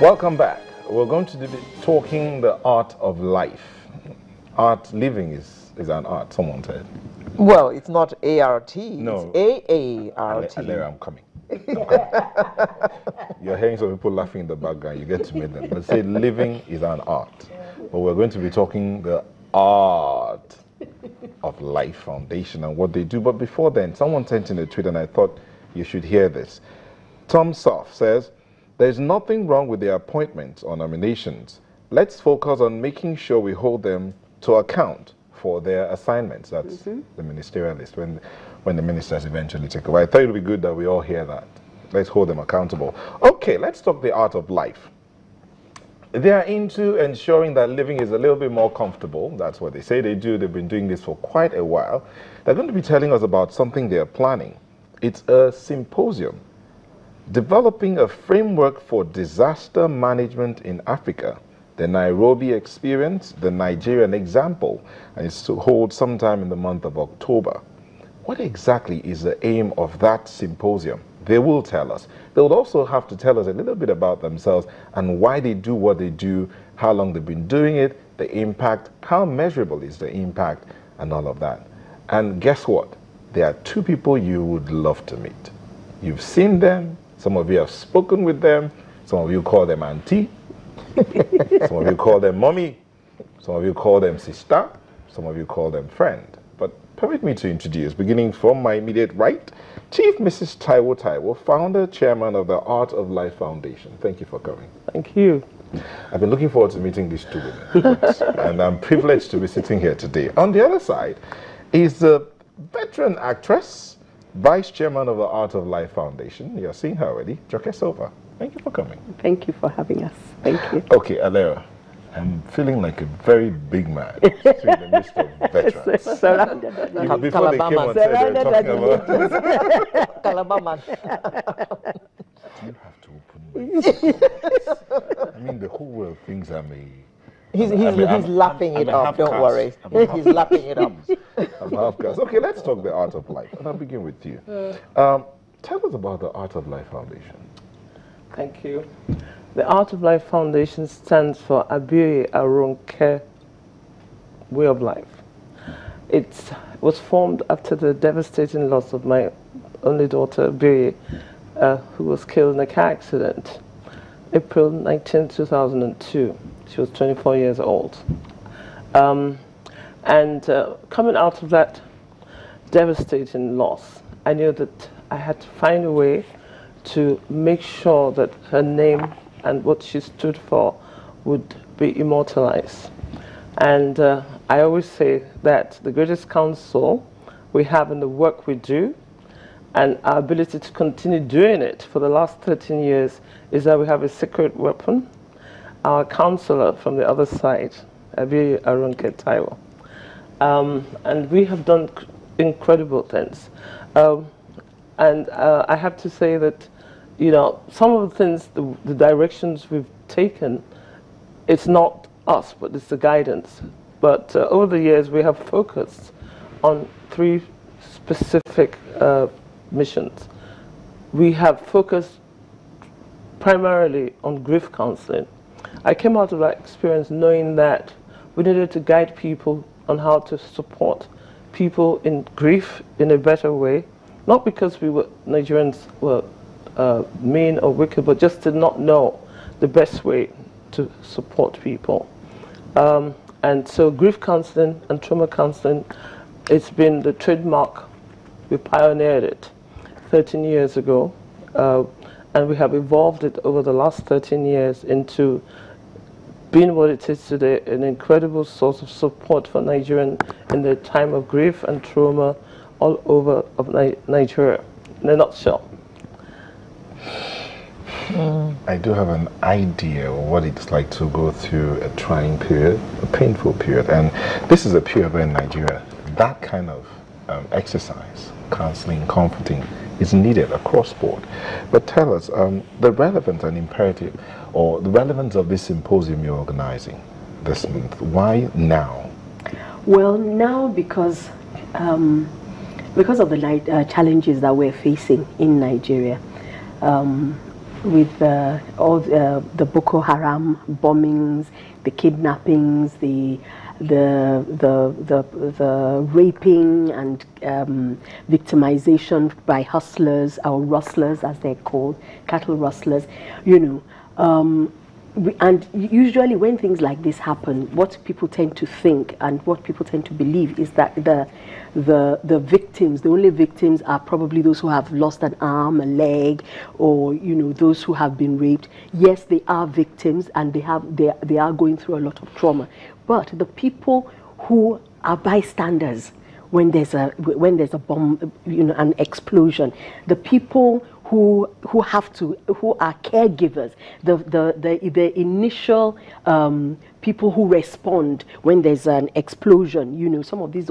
Welcome back. We're going to be talking the art of life. Art, living is an art, someone said. Well, it's not A-R-T, No. it's A-A-R-T. I'm coming. You're hearing some people laughing in the background, you get to meet them. But say living is an art. But we're going to be talking the art of Life Foundation and what they do. But before then, someone sent in a tweet and I thought you should hear this. Tom Soft says, "There's nothing wrong with their appointments or nominations. Let's focus on making sure we hold them to account for their assignments." That's the ministerial list, when the ministers eventually take over. I thought it would be good that we all hear that. Let's hold them accountable. Okay, let's talk the art of life. They are into ensuring that living is a little bit more comfortable. That's what they say they do. They've been doing this for quite a while. They're going to be telling us about something they're planning. It's a symposium, developing a framework for disaster management in Africa, the Nairobi experience, the Nigerian example, and it's to hold sometime in the month of October. What exactly is the aim of that symposium? They will tell us. They will also have to tell us a little bit about themselves and why they do what they do, how long they've been doing it, the impact, how measurable is the impact, and all of that. And guess what? There are two people you would love to meet. You've seen them. Some of you have spoken with them. Some of you call them auntie. Some of you call them mommy. Some of you call them sister. Some of you call them friend. But permit me to introduce, beginning from my immediate right, Chief Mrs. Taiwo, founder, chairman of the Art of Life Foundation. Thank you for coming. Thank you. I've been looking forward to meeting these two women, and I'm privileged to be sitting here today. On the other side is the veteran actress, vice chairman of the Art of Life Foundation. You're seeing her already, Joke Silva. Thank you for coming. Thank you for having us. Thank you. Okay, Alera, I'm feeling like a very big man sitting in the midst of veterans. Before they came on set, they were talking about... Calabaman. You have to open my... I mean, the whole world thinks I'm a... He's lapping it up, don't worry. He's lapping it up. I'm half caste. Okay, let's talk the Art of Life. And I'll begin with you. Tell us about the Art of Life Foundation. Thank you. The Art of Life Foundation stands for Abiri Aronke Way of Life. It was formed after the devastating loss of my only daughter, Abiri, who was killed in a car accident, April 19, 2002. She was 24 years old. Coming out of that devastating loss, I knew that I had to find a way to make sure that her name and what she stood for would be immortalized. And I always say that the greatest counsel we have in the work we do and our ability to continue doing it for the last 13 years is that we have a secret weapon, our counselor from the other side, Abiri Aronke Taiwo. And we have done incredible things. I have to say that, you know, some of the things, the directions we've taken, it's not us, but it's the guidance. But over the years, we have focused on three specific missions. We have focused primarily on grief counseling. I came out of that experience knowing that we needed to guide people on how to support people in grief in a better way, not because Nigerians were mean or wicked, but just did not know the best way to support people. And so grief counseling and trauma counseling, it's been the trademark. We pioneered it 13 years ago, and we have evolved it over the last 13 years into being what it is today, an incredible source of support for Nigerians in their time of grief and trauma all over of Nigeria, in a nutshell. I do have an idea of what it's like to go through a trying period, a painful period, and this is a period where in Nigeria, that kind of exercise, counseling, comforting, is needed across board. But tell us, the relevance and imperative, or the relevance of this symposium you're organizing this month, why now? Well, now because of the challenges that we're facing in Nigeria. with all the Boko Haram bombings, the kidnappings, the raping and victimization by hustlers, or rustlers as they're called, cattle rustlers, you know. And usually when things like this happen, what people tend to think and what people tend to believe is that the victims, the only victims are probably those who have lost an arm, a leg, or you know, those who have been raped. Yes, they are victims and they are going through a lot of trauma. But the people who are bystanders when there's a bomb, you know, an explosion, the people who are caregivers, the initial people who respond when there's an explosion, you know, some of these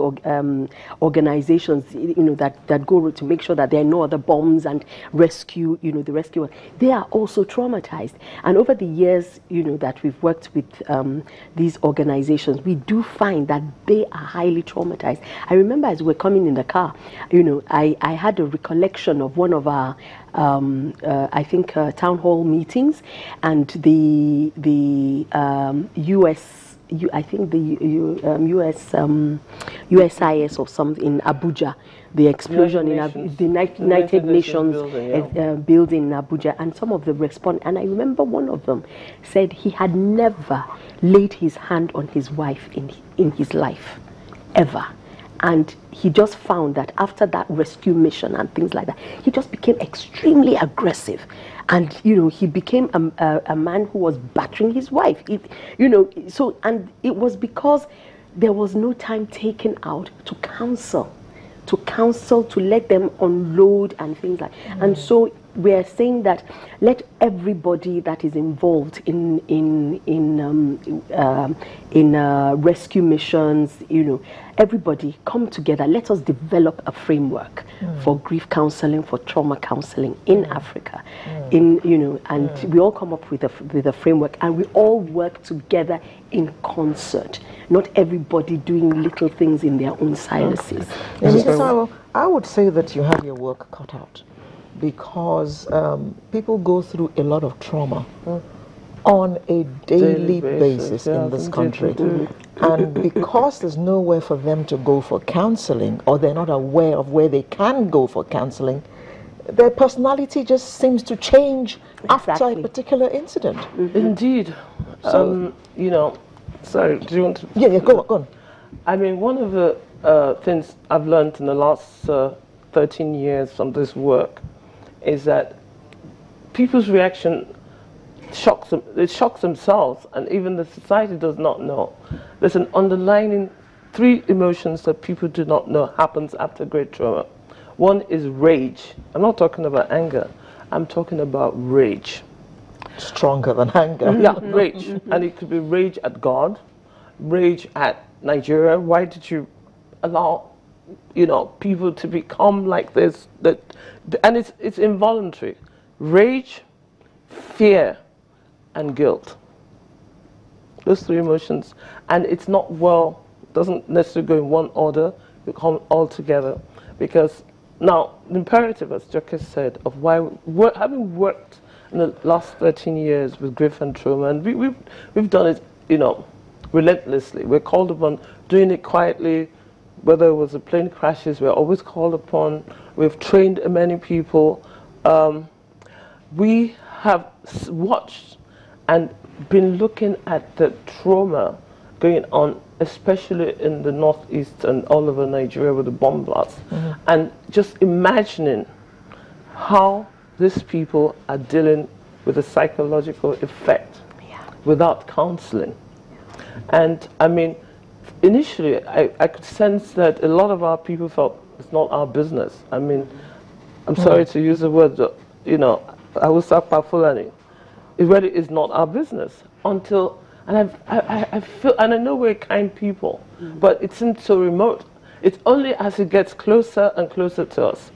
organizations, you know, that go to make sure that there are no other bombs and rescue, you know, the rescuers, they are also traumatized. And over the years, you know, that we've worked with these organizations, we do find that they are highly traumatized. I remember as we're coming in the car, you know, I had a recollection of one of our I think town hall meetings, and the USIS or something in Abuja, the explosion in the United Nations building in Abuja, and some of the response. And I remember one of them said he had never laid his hand on his wife in his life, ever. And he just found that after that rescue mission and things like that, he just became extremely aggressive. And, you know, he became a man who was battering his wife. You know, so, and it was because there was no time taken out to counsel, to let them unload and things like that. And so we are saying that let everybody that is involved in rescue missions, you know, everybody come together. Let us develop a framework for grief counseling, for trauma counseling in Africa, in, you know, and we all come up with a framework, and we all work together in concert. Not everybody doing little things in their own silences. So I would say that you have your work cut out, because people go through a lot of trauma on a daily basis in this country. And because there's nowhere for them to go for counseling, or they're not aware of where they can go for counseling, their personality just seems to change after a particular incident. Indeed. So, you know, sorry, do you want to? Yeah, go on. I mean, one of the things I've learned in the last 13 years from this work is that people's reaction shocks them. It shocks themselves, and even the society does not know. There's an underlying 3 emotions that people do not know happens after great trauma. One is rage. I'm not talking about anger. I'm talking about rage. Stronger than anger. Yeah, rage. And it could be rage at God, rage at Nigeria. Why did you allow, you know, people to become like this? And it's involuntary. Rage, fear, and guilt. Those 3 emotions. And it's not doesn't necessarily go in one order. They come all together. Because now, the imperative, as Joke said, of why having worked in the last 13 years with grief and trauma, and we've done it, you know, relentlessly. We're called upon doing it quietly. Whether it was the plane crashes, we're always called upon. We've trained many people. We have watched and been looking at the trauma going on, especially in the northeast and all over Nigeria with the bomb blasts, and just imagining how these people are dealing with the psychological effect without counseling. And I mean, initially I could sense that a lot of our people felt it's not our business. I mean, I'm sorry to use the word, you know, I will start by Fulani. It really is not our business until, and I feel, and I know we're kind people, but it seems so remote. It's only as it gets closer and closer to us